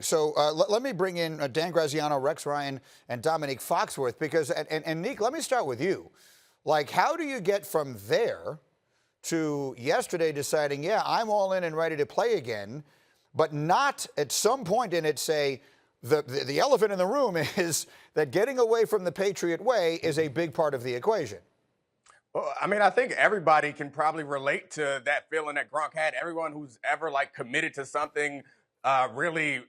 So let me bring in Dan Graziano, Rex Ryan, and Domonique Foxworth, because, and Nick, let me start with you. Like, how do you get from there to yesterday deciding, yeah, I'm all in and ready to play again, but not at some point in it say, the elephant in the room is that getting away from the Patriot way is a big part of the equation? Well, I mean, I think everybody can probably relate to that feeling that Gronk had. Everyone who's ever committed to something, really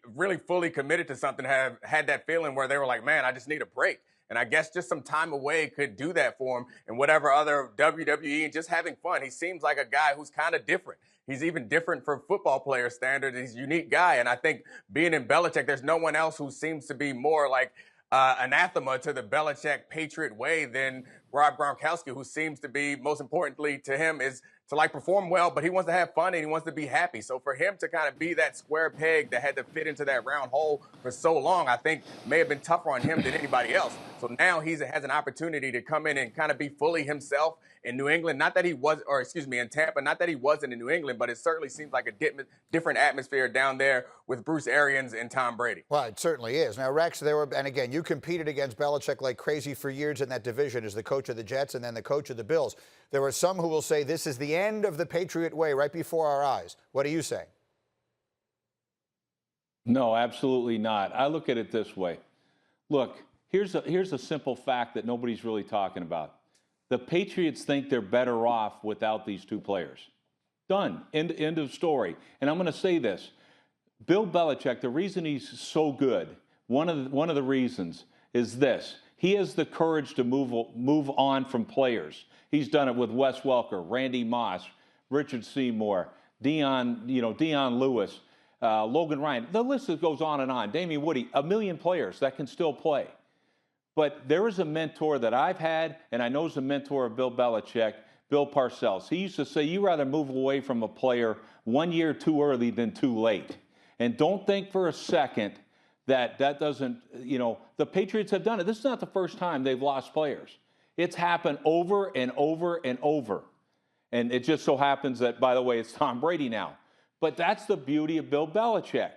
fully committed to something, have had that feeling where they were like, man, I just need a break. And I guess just some time away could do that for him, and whatever other WWE and just having fun. He seems like a guy who's kind of different. He's even different for football player standards. He's a unique guy. And I think being in Belichick, there's no one else who seems to be more like anathema to the Belichick Patriot way than Rob Gronkowski, who seems to be, most importantly to him, is to perform well, but he wants to have fun and he wants to be happy. So for him to kind of be that square peg that had to fit into that round hole for so long, I think may have been tougher on him than anybody else. So now he has an opportunity to come in and kind of be fully himself in New England. Not that he was, or excuse me, in Tampa, not that he wasn't in New England, but it certainly seems like a different atmosphere down there with Bruce Arians and Tom Brady. Well, it certainly is. Now, Rex, and again, you competed against Belichick like crazy for years in that division as the coach of the Jets and then the coach of the Bills. There are some who will say this is the end of the Patriot way right before our eyes. What do you say? No, absolutely not. I look at it this way. Look, here's a simple fact that nobody's really talking about. The Patriots think they're better off without these two players. Done. End of story. And I'm going to say this. Bill Belichick, the reason he's so good, one of the reasons is this. He has the courage to move on from players. He's done it with Wes Welker, Randy Moss, Richard Seymour, Dion Lewis, Logan Ryan. The list goes on and on. Damien Woody, a million players that can still play. But there is a mentor that I've had, and I know is a mentor of Bill Belichick, Bill Parcells. He used to say, you rather move away from a player 1 year too early than too late. And don't think for a second that doesn't, the Patriots have done it. This is not the first time they've lost players. It's happened over and over and over. And it just so happens that, by the way, it's Tom Brady now. But that's the beauty of Bill Belichick.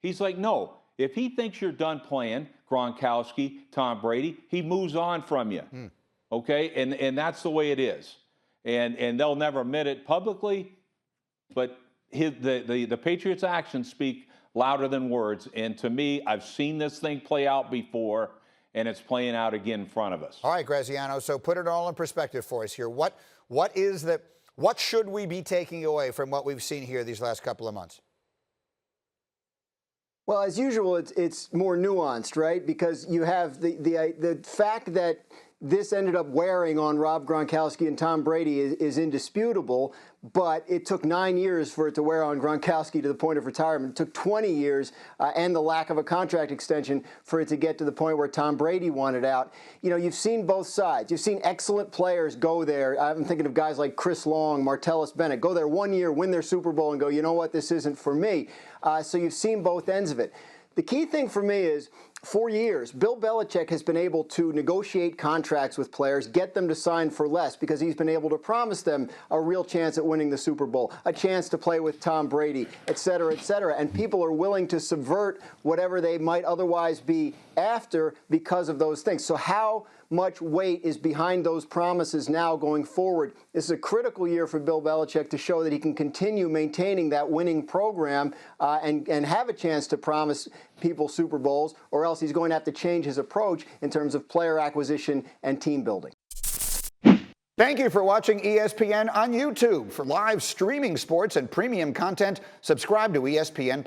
He's like, no, if he thinks you're done playing, Gronkowski, Tom Brady, he moves on from you. Okay? And that's the way it is. And they'll never admit it publicly, but the Patriots' actions speak louder than words. And to me, I've seen this thing play out before, and it's playing out again in front of us. All right, Graziano, so put it all in perspective for us here. What should we be taking away from what we've seen here these last couple of months? Well, as usual, it's more nuanced, right? Because you have the fact that this ended up wearing on Rob Gronkowski and Tom Brady is indisputable, but it took 9 years for it to wear on Gronkowski to the point of retirement. It took 20 years and the lack of a contract extension for it to get to the point where Tom Brady wanted out. You've seen both sides. You've seen excellent players go there. I'm thinking of guys like Chris Long, Martellus Bennett, go there 1 year, win their Super Bowl, and go, you know what, this isn't for me. So you've seen both ends of it. The key thing for me is, for years, Bill Belichick has been able to negotiate contracts with players, get them to sign for less, because he's been able to promise them a real chance at winning the Super Bowl, a chance to play with Tom Brady, et cetera, et cetera. And people are willing to subvert whatever they might otherwise be after because of those things. So how much weight is behind those promises now going forward? This is a critical year for Bill Belichick to show that he can continue maintaining that winning program and have a chance to promise people Super Bowls, or else he's going to have to change his approach in terms of player acquisition and team building. Thank you for watching ESPN on YouTube. For live streaming sports and premium content, subscribe to ESPN+.